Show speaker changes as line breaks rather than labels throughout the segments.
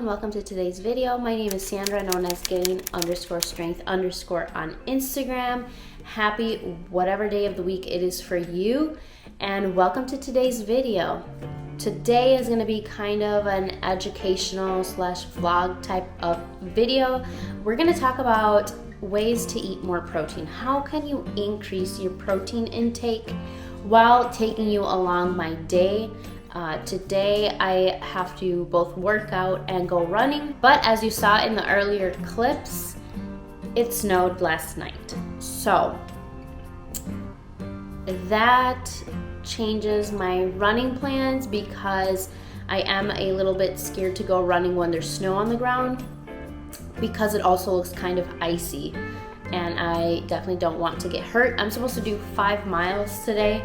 and welcome to today's video. My name is Sandra, known as Gain_Strength_ on Instagram. Happy whatever day of the week it is for you, and welcome to today's video. Today is going to be kind of an educational / vlog type of video. We're going to talk about ways to eat more protein. How can you increase your protein intake while taking you along my day? Today I have to both work out and go running, but as you saw in the earlier clips, it snowed last night. So that changes my running plans because I am a little bit scared to go running when there's snow on the ground, because it also looks kind of icy and I definitely don't want to get hurt. I'm supposed to do 5 miles today.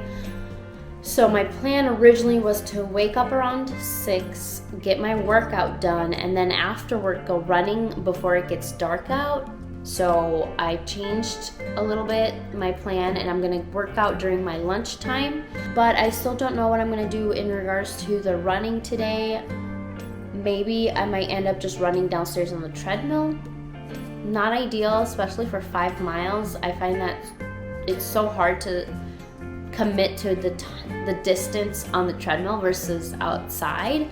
So my plan originally was to wake up around 6, get my workout done, and then afterward go running before it gets dark out. So I changed a little bit my plan, and I'm gonna work out during my lunchtime, but I still don't know what I'm gonna do in regards to the running today. Maybe I might end up just running downstairs on the treadmill. Not ideal, especially for 5 miles. I find that it's so hard to commit to the distance on the treadmill versus outside.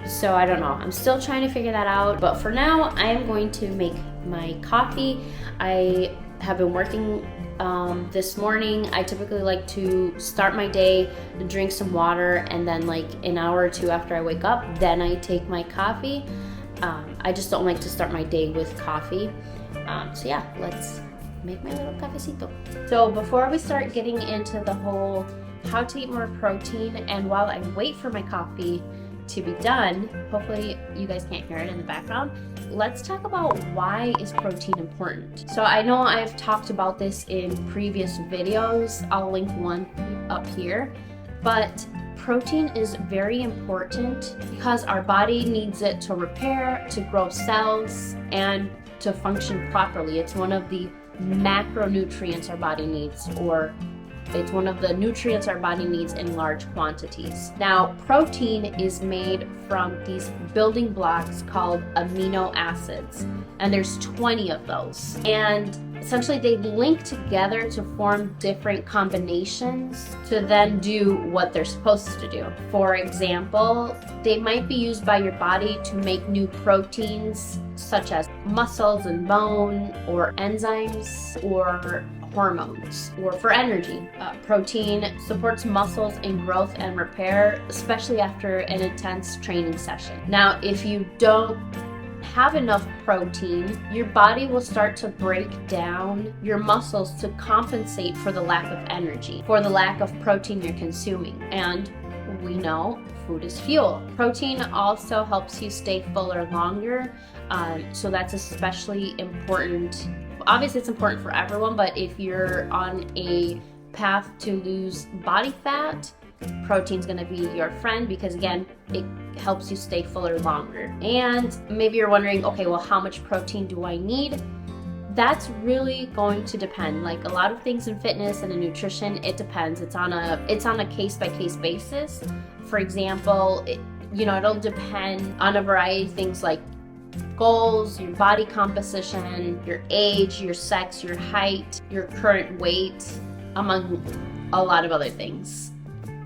So I don't know. I'm still trying to figure that out. But for now, I am going to make my coffee. I have been working this morning. I typically like to start my day, drink some water, and then like an hour or two after I wake up, then I take my coffee. I just don't like to start my day with coffee. So yeah, let's make my little cafecito. So before we start getting into the whole how to eat more protein, and while I wait for my coffee to be done, hopefully you guys can't hear it in the background, let's talk about why is protein important. So I know I've talked about this in previous videos. I'll link one up here, but protein is very important because our body needs it to repair, to grow cells, and to function properly. It's one of the macronutrients our body needs, or it's one of the nutrients our body needs in large quantities. Now, protein is made from these building blocks called amino acids, and there's 20 of those. And essentially they link together to form different combinations to then do what they're supposed to do. For example, they might be used by your body to make new proteins such as muscles and bone, or enzymes, or hormones, or for energy. Protein supports muscles in growth and repair, especially after an intense training session. Now, if you don't have enough protein, your body will start to break down your muscles to compensate for the lack of energy, for the lack of protein you're consuming. And we know food is fuel. Protein also helps you stay fuller longer, so that's especially important. Obviously it's important for everyone, but if you're on a path to lose body fat, protein's gonna be your friend, because again, it helps you stay fuller longer. And maybe you're wondering, okay, well, how much protein do I need? That's really going to depend. Like a lot of things in fitness and in nutrition, it depends. It's on a case-by-case basis. For example, it'll depend on a variety of things like goals, your body composition, your age, your sex, your height, your current weight, among a lot of other things.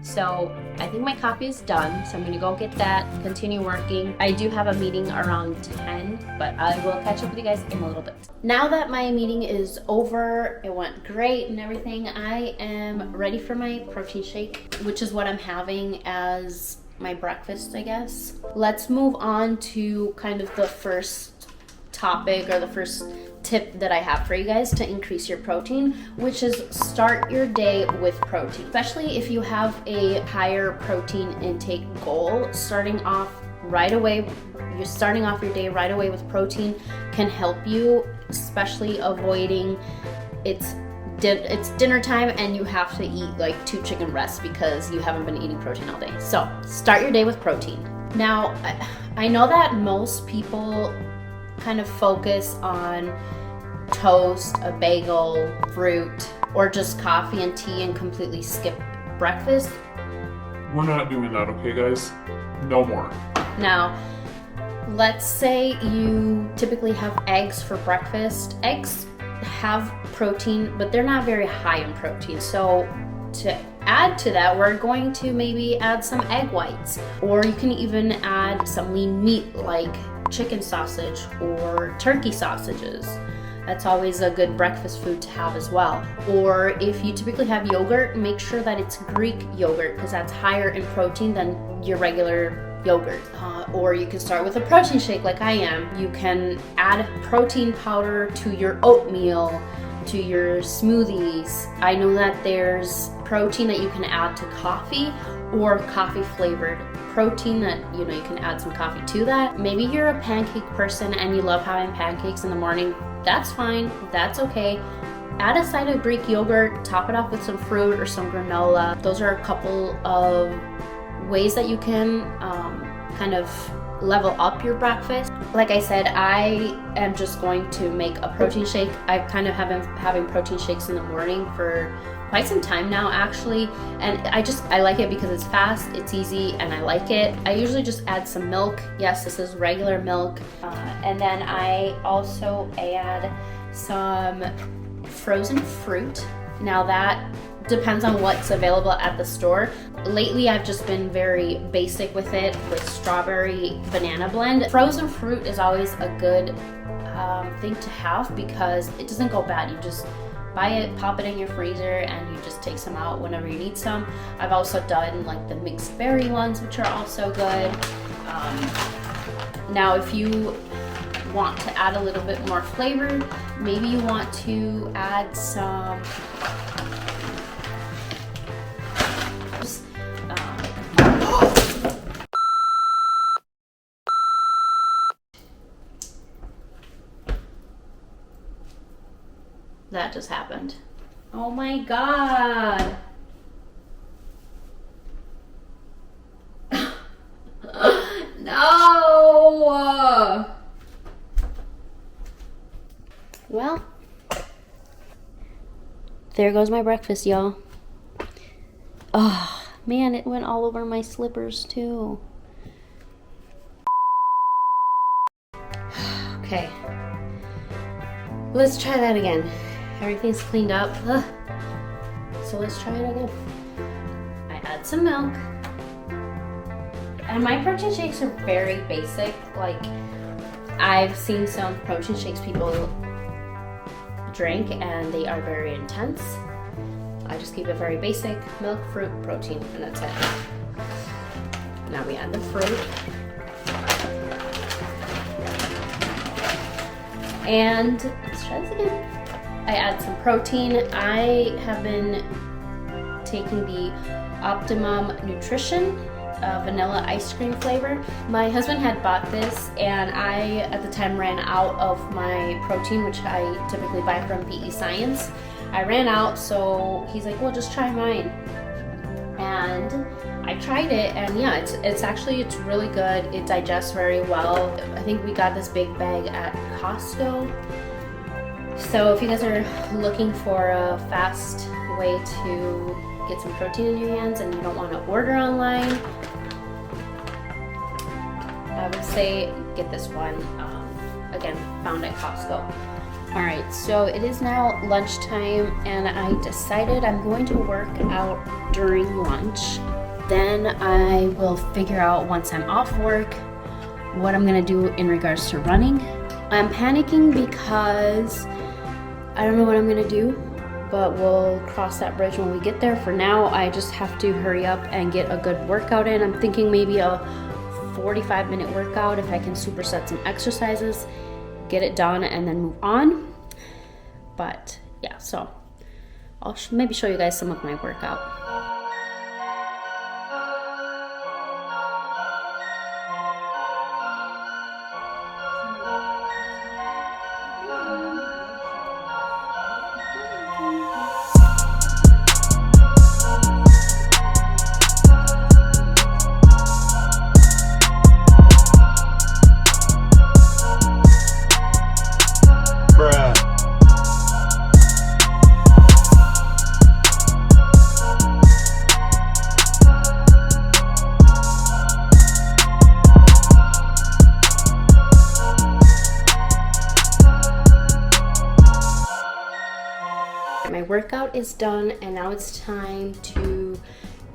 So I think my coffee is done, so I'm gonna go get that, continue working. I do have a meeting around 10, but I will catch up with you guys in a little bit. Now that my meeting is over, it went great and everything, I am ready for my protein shake, which is what I'm having as my breakfast, I guess. Let's move on to kind of the first topic, or the first tip that I have for you guys to increase your protein, which is start your day with protein. Especially if you have a higher protein intake goal, starting off your day right away with protein can help you, especially avoiding it's dinner time and you have to eat like 2 chicken breasts because you haven't been eating protein all day. So start your day with protein. Now, I know that most people kind of focus on toast, a bagel, fruit, or just coffee and tea and completely skip breakfast.
We're not doing that, okay guys? No more.
Now, let's say you typically have eggs for breakfast. Eggs have protein, but they're not very high in protein. So to add to that, we're going to maybe add some egg whites, or you can even add some lean meat like chicken sausage or turkey sausages. That's always a good breakfast food to have as well. Or if you typically have yogurt, make sure that it's Greek yogurt because that's higher in protein than your regular yogurt. Or you can start with a protein shake like I am. You can add protein powder to your oatmeal, to your smoothies. I know that there's protein that you can add to coffee, or coffee flavored protein that you can add some coffee to that. Maybe you're a pancake person and you love having pancakes in the morning. That's fine, that's okay. Add a side of Greek yogurt, top it off with some fruit or some granola. Those are a couple of ways that you can kind of level up your breakfast. Like I said, I am just going to make a protein shake. I kind of have been having protein shakes in the morning for quite some time now actually, and I like it because it's fast, it's easy, and I like it. I usually just add some milk. Yes, this is regular milk, and then I also add some frozen fruit. Now that depends on what's available at the store. Lately I've just been very basic with it, with strawberry banana blend. Frozen fruit is always a good thing to have because it doesn't go bad. You just buy it, pop it in your freezer, and you just take some out whenever you need some. I've also done like the mixed berry ones, which are also good. Now if you want to add a little bit more flavor, maybe you want to add some that just happened. Oh my god. No. Well, there goes my breakfast, y'all. Oh man, it went all over my slippers too. Okay, let's try that again. Everything's cleaned up. Ugh. So let's try it again. I add some milk. And my protein shakes are very basic. Like, I've seen some protein shakes people drink and they are very intense. I just keep it very basic. Milk, fruit, protein, and that's it. Now we add the fruit. And let's try this again. I add some protein. I have been taking the Optimum Nutrition vanilla ice cream flavor. My husband had bought this and I at the time ran out of my protein, which I typically buy from PE Science. I ran out, so he's like, well, just try mine. And I tried it, and yeah, it's really good. It digests very well. I think we got this big bag at Costco. So if you guys are looking for a fast way to get some protein in your hands and you don't want to order online, I would say get this one. Again, found at Costco. Alright, so it is now lunchtime and I decided I'm going to work out during lunch. Then I will figure out once I'm off work what I'm going to do in regards to running. I'm panicking because I don't know what I'm going to do, but we'll cross that bridge when we get there. For now, I just have to hurry up and get a good workout in. I'm thinking maybe a 45-minute workout if I can superset some exercises, get it done, and then move on. But yeah, so I'll maybe show you guys some of my workout. My workout is done and now it's time to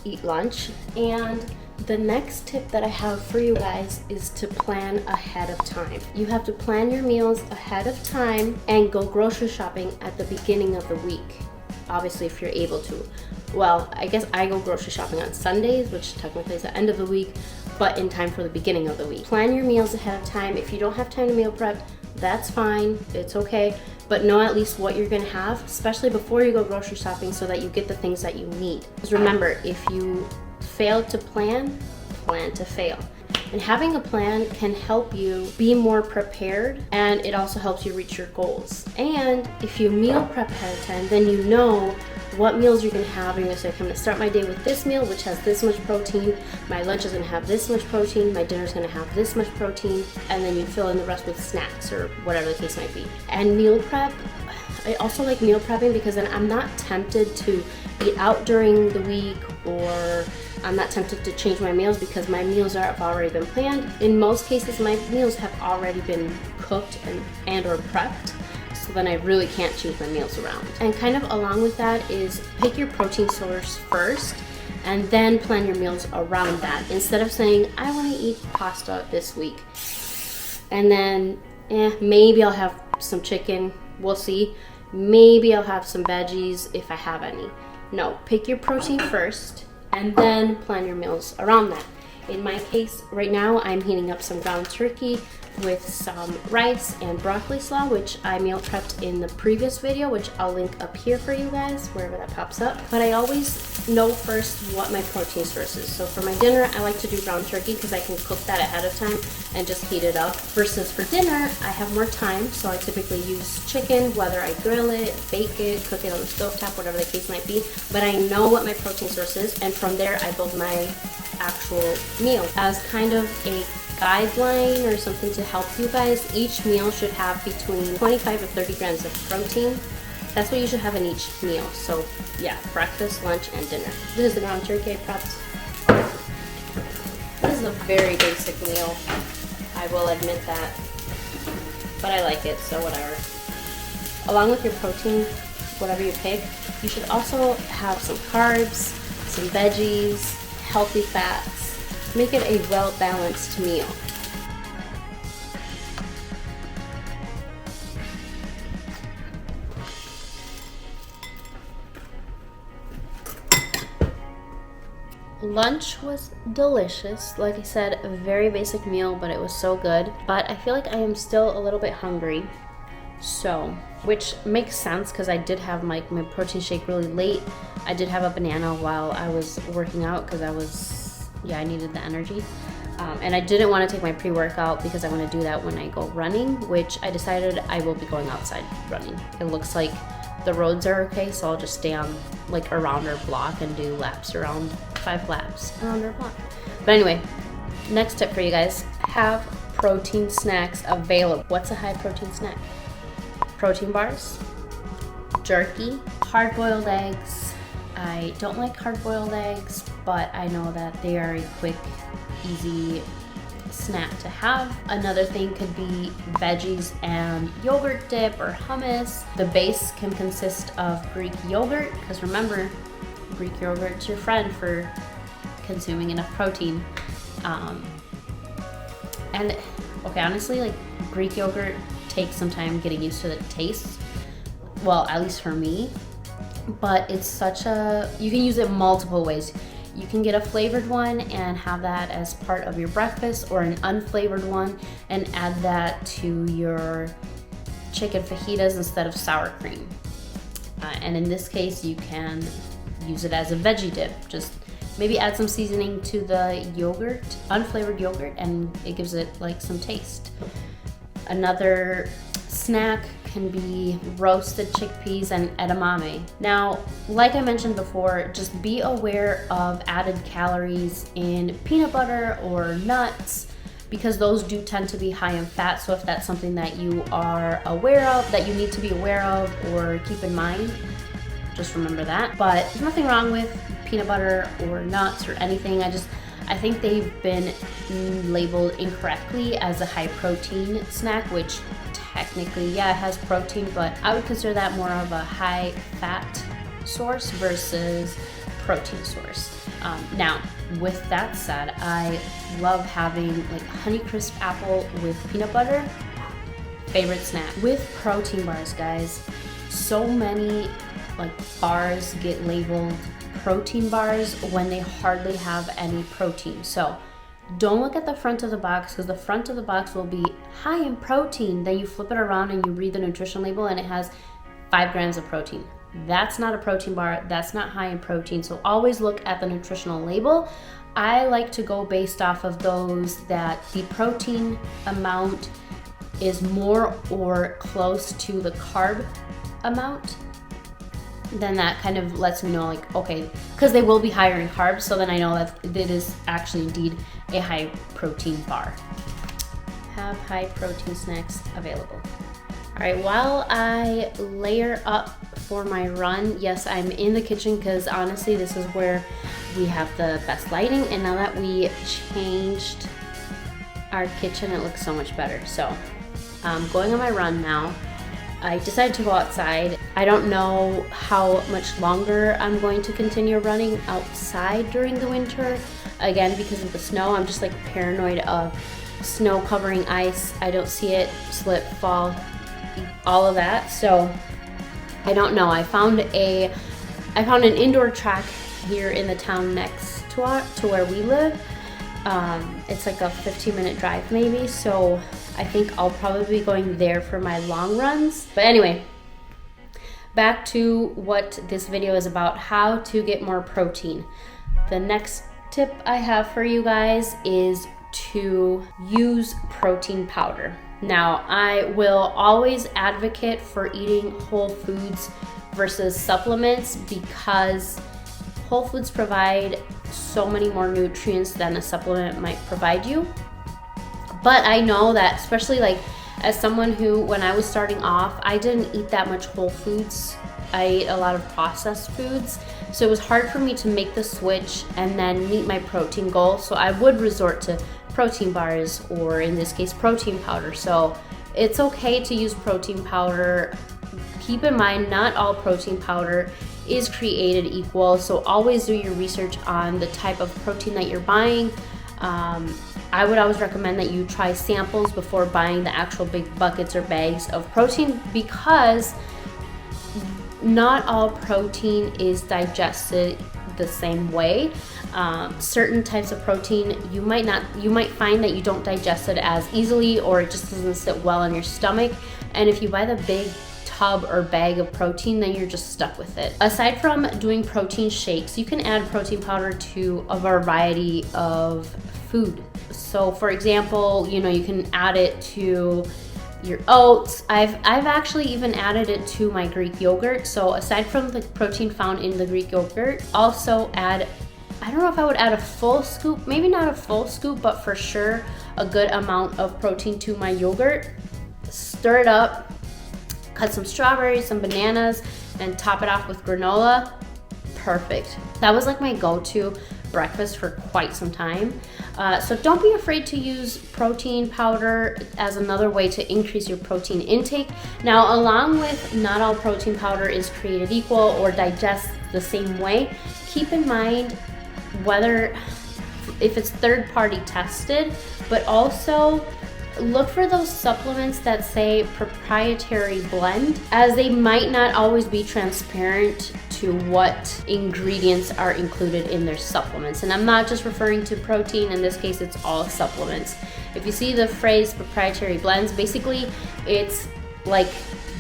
eat lunch. And the next tip that I have for you guys is to plan ahead of time. You have to plan your meals ahead of time and go grocery shopping at the beginning of the week. Obviously, if you're able to. Well, I guess I go grocery shopping on Sundays, which technically is the end of the week, but in time for the beginning of the week. Plan your meals ahead of time. If you don't have time to meal prep, that's fine, it's okay. But know at least what you're gonna have, especially before you go grocery shopping, so that you get the things that you need. Because remember, if you fail to plan to fail. And having a plan can help you be more prepared, and it also helps you reach your goals. And if you meal prep ahead of time, then you know what meals you're gonna have. You're gonna say, okay, I'm gonna start my day with this meal, which has this much protein. My lunch is gonna have this much protein. My dinner's gonna have this much protein. And then you fill in the rest with snacks or whatever the case might be. And meal prep, I also like meal prepping because then I'm not tempted to eat out during the week, or I'm not tempted to change my meals because my meals have already been planned. In most cases, my meals have already been cooked and or prepped. So then I really can't change my meals around. And kind of along with that is pick your protein source first and then plan your meals around that. Instead of saying, I want to eat pasta this week. And then, maybe I'll have some chicken, we'll see. Maybe I'll have some veggies if I have any. No, pick your protein first and then plan your meals around that. In my case, right now, I'm heating up some ground turkey with some rice and broccoli slaw, which I meal prepped in the previous video, which I'll link up here for you guys, wherever that pops up. But I always know first what my protein source is. So for my dinner, I like to do ground turkey because I can cook that ahead of time and just heat it up. Versus for dinner, I have more time, so I typically use chicken, whether I grill it, bake it, cook it on the stovetop, whatever the case might be. But I know what my protein source is, and from there, I build my actual meal. As kind of a guideline or something to help you guys, each meal should have between 25 and 30 grams of protein. That's what you should have in each meal. So yeah, breakfast, lunch, and dinner. This is the ground turkey I prepped. This is a very basic meal, I will admit that, but I like it, so whatever. Along with your protein, whatever you pick, you should also have some carbs, some veggies, healthy fats. Make it a well-balanced meal. Lunch was delicious. Like I said, a very basic meal, but it was so good. But I feel like I am still a little bit hungry. So, which makes sense because I did have my protein shake really late. I did have a banana while I was working out because I needed the energy. And I didn't want to take my pre-workout because I want to do that when I go running, which I decided I will be going outside running. It looks like the roads are okay, so I'll just stay on like around our block and do laps around 5 laps around our block. But anyway, next tip for you guys, have protein snacks available. What's a high protein snack? Protein bars, jerky, hard-boiled eggs. I don't like hard-boiled eggs, but I know that they are a quick, easy snack to have. Another thing could be veggies and yogurt dip or hummus. The base can consist of Greek yogurt, because remember, Greek yogurt's your friend for consuming enough protein. And okay, honestly, like Greek yogurt takes some time getting used to the taste. Well, at least for me. But it's you can use it multiple ways. You can get a flavored one and have that as part of your breakfast, or an unflavored one and add that to your chicken fajitas instead of sour cream. And in this case, you can use it as a veggie dip. Just maybe add some seasoning to the yogurt, unflavored yogurt, and it gives it like some taste. Another snack can be roasted chickpeas and edamame. Now, like I mentioned before, just be aware of added calories in peanut butter or nuts, because those do tend to be high in fat. So if that's something that you are aware of, that you need to be aware of or keep in mind, just remember that. But there's nothing wrong with peanut butter or nuts or anything. I think they've been labeled incorrectly as a high protein snack, which technically, yeah, it has protein, but I would consider that more of a high fat source versus protein source. Now, with that said, I love having like Honeycrisp apple with peanut butter. Favorite snack. With protein bars, guys, so many like bars get labeled protein bars when they hardly have any protein. So don't look at the front of the box, because the front of the box will be high in protein. Then you flip it around and you read the nutrition label and it has 5 grams of protein. That's not a protein bar. That's not high in protein. So always look at the nutritional label. I like to go based off of those that the protein amount is more or close to the carb amount. Then that kind of lets me know, like, okay, because they will be higher in carbs, so then I know that it is actually indeed a high protein bar. Have high protein snacks available. All right, while I layer up for my run, yes, I'm in the kitchen because honestly, this is where we have the best lighting. And now that we changed our kitchen, it looks so much better. So I'm going on my run now. I decided to go outside. I don't know how much longer I'm going to continue running outside during the winter. Again, because of the snow, I'm just like paranoid of snow covering ice. I don't see it slip, fall, all of that. So I don't know. I found an indoor track here in the town next to where we live. It's like a 15-minute drive maybe. So I think I'll probably be going there for my long runs. But anyway, back to what this video is about, how to get more protein. The next tip I have for you guys is to use protein powder. Now, I will always advocate for eating whole foods versus supplements because whole foods provide so many more nutrients than a supplement might provide you. But I know that, especially like as someone who, when I was starting off, I didn't eat that much whole foods. I ate a lot of processed foods. So it was hard for me to make the switch and then meet my protein goal. So I would resort to protein bars, or in this case, protein powder. So it's okay to use protein powder. Keep in mind, not all protein powder is created equal. So always do your research on the type of protein that you're buying. I would always recommend that you try samples before buying the actual big buckets or bags of protein, because not all protein is digested the same way. Certain types of protein you might find that you don't digest it as easily, or it just doesn't sit well in your stomach. And if you buy the big tub or bag of protein, then you're just stuck with it. Aside from doing protein shakes, you can add protein powder to a variety of food. So for example, you can add it to your oats. I've actually even added it to my Greek yogurt. So aside from the protein found in the Greek yogurt, also add, I don't know if I would add a full scoop, maybe not a full scoop, but for sure a good amount of protein to my yogurt. Stir it up, cut some strawberries, some bananas, and top it off with granola. Perfect. That was like my go-to breakfast for quite some time. So don't be afraid to use protein powder as another way to increase your protein intake. Now, along with not all protein powder is created equal or digests the same way, keep in mind if it's third-party tested, but also look for those supplements that say proprietary blend, as they might not always be transparent to what ingredients are included in their supplements. And I'm not just referring to protein, in this case it's all supplements. If you see the phrase proprietary blends, basically it's like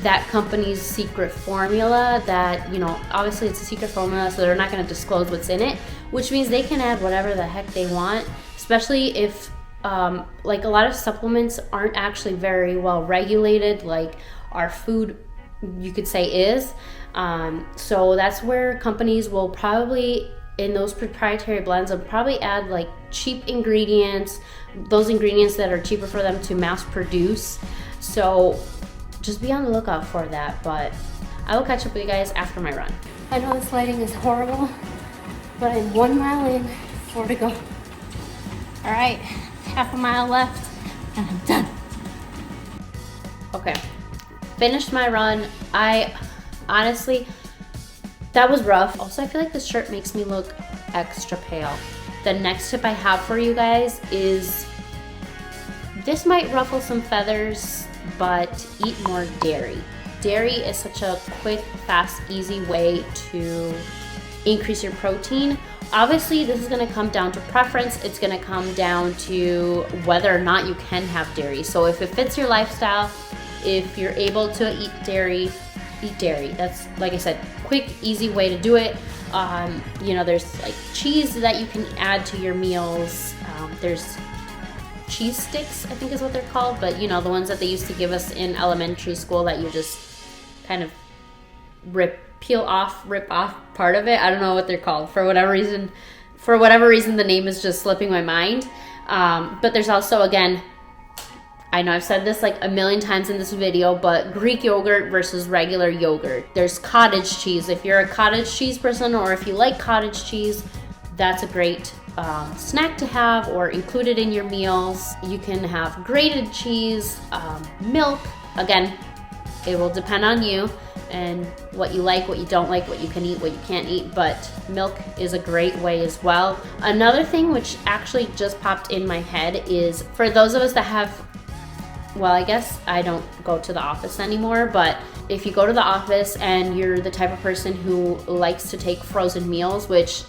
that company's secret formula that, obviously it's a secret formula, so they're not going to disclose what's in it, which means they can add whatever the heck they want, especially if like a lot of supplements aren't actually very well regulated, like our food, you could say, is. So that's where companies will probably, in those proprietary blends, will probably add like cheap ingredients, those ingredients that are cheaper for them to mass produce. So just be on the lookout for that. But I will catch up with you guys after my run. I know this lighting is horrible, but I'm 1 mile in, 4 to go. All right. Half a mile left and I'm done. Okay, finished my run. I honestly, that was rough. Also, I feel like this shirt makes me look extra pale. The next tip I have for you guys is, this might ruffle some feathers, but eat more dairy. Dairy is such a quick, fast, easy way to increase your protein. Obviously, this is gonna come down to preference. It's gonna come down to whether or not you can have dairy. So if it fits your lifestyle, if you're able to eat dairy, eat dairy. That's, like I said, quick, easy way to do it. You know, there's like cheese that you can add to your meals. There's cheese sticks, I think is what they're called, but you know, the ones that they used to give us in elementary school that you just kind of rip off part of it. I don't know what they're called. For whatever reason, the name is just slipping my mind. But there's also, again, I know I've said this like a million times in this video, but Greek yogurt versus regular yogurt. There's cottage cheese. If you're a cottage cheese person, or if you like cottage cheese, that's a great snack to have or include it in your meals. You can have grated cheese, milk. Again, it will depend on you and what you like, what you don't like, what you can eat, what you can't eat, but milk is a great way as well. Another thing which actually just popped in my head is, for those of us that have, well, I guess I don't go to the office anymore, but if you go to the office and you're the type of person who likes to take frozen meals, which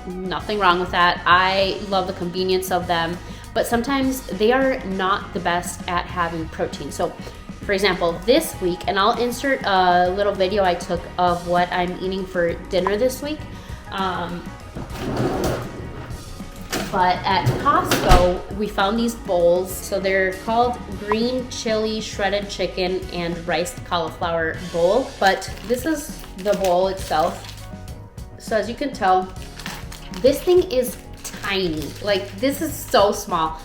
nothing wrong with that. I love the convenience of them, but sometimes they are not the best at having protein. So for example, this week, and I'll insert a little video I took of what I'm eating for dinner this week. But at Costco, we found these bowls. So they're called green chili shredded chicken and riced cauliflower bowl. But this is the bowl itself. So as you can tell, this thing is tiny. Like, this is so small.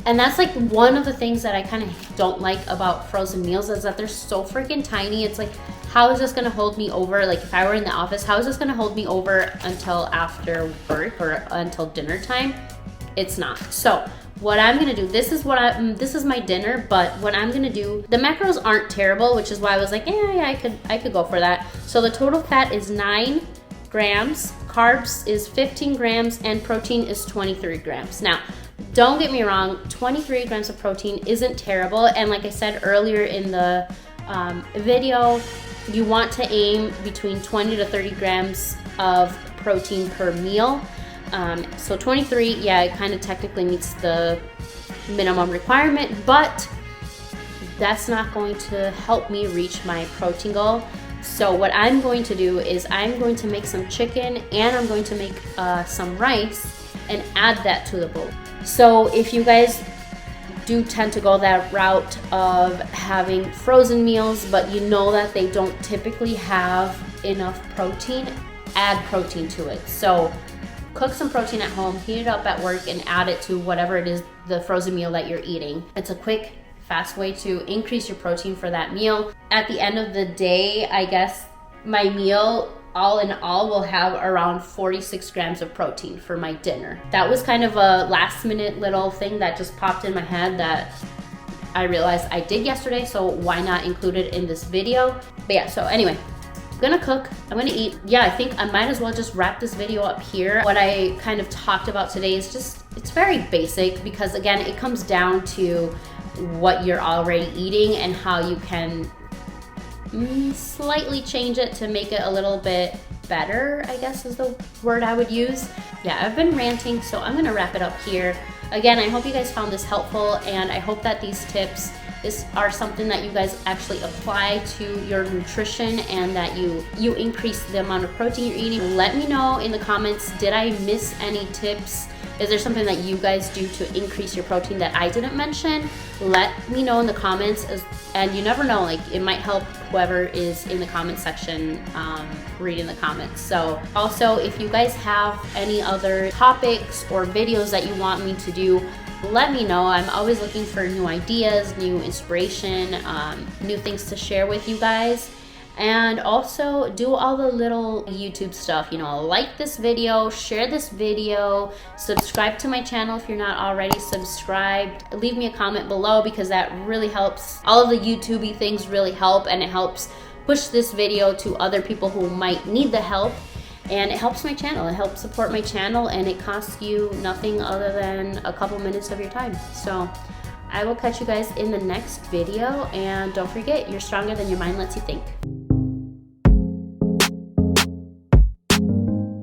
And that's like one of the things that I kind of don't like about frozen meals, is that they're so freaking tiny. It's like, how is this gonna hold me over? Like, if I were in the office, how is this gonna hold me over until after work or until dinner time? It's not. So what I'm gonna do, this is my dinner, but what I'm gonna do, the macros aren't terrible, which is why I was like, yeah, I could go for that. So the total fat is 9 grams, carbs is 15 grams, and protein is 23 grams. Now, don't get me wrong, 23 grams of protein isn't terrible, and like I said earlier in the video, you want to aim between 20 to 30 grams of protein per meal. So 23, yeah, it kind of technically meets the minimum requirement, but that's not going to help me reach my protein goal. So what I'm going to do is I'm going to make some chicken, and I'm going to make some rice and add that to the bowl. So if you guys do tend to go that route of having frozen meals, but you know that they don't typically have enough protein, add protein to it. So cook some protein at home, heat it up at work, and add it to whatever it is, the frozen meal that you're eating. It's a quick, fast way to increase your protein for that meal. At the end of the day, I guess my meal, all in all, will have around 46 grams of protein for my dinner. That was kind of a last minute little thing that just popped in my head that I realized I did yesterday, so why not include it in this video? But yeah, so anyway, I'm gonna cook, I'm gonna eat. Yeah, I think I might as well just wrap this video up here. What I kind of talked about today is just, it's very basic, because again, it comes down to what you're already eating and how you can slightly change it to make it a little bit better, I guess is the word I would use. Yeah, I've been ranting, so I'm gonna wrap it up here. Again, I hope you guys found this helpful, and I hope that these tips are something that you guys actually apply to your nutrition, and that you increase the amount of protein you're eating. Let me know in the comments, did I miss any tips? Is there something that you guys do to increase your protein that I didn't mention? Let me know in the comments, and you never know, like, it might help whoever is in the comment section reading the comments. So also, if you guys have any other topics or videos that you want me to do, let me know. I'm always looking for new ideas, new inspiration, new things to share with you guys. And also do all the little YouTube stuff, you know, like this video, share this video, subscribe to my channel if you're not already subscribed. Leave me a comment below because that really helps. All of the YouTubey things really help, and it helps push this video to other people who might need the help. And it helps my channel, it helps support my channel, and it costs you nothing other than a couple minutes of your time. So I will catch you guys in the next video, and don't forget, you're stronger than your mind lets you think.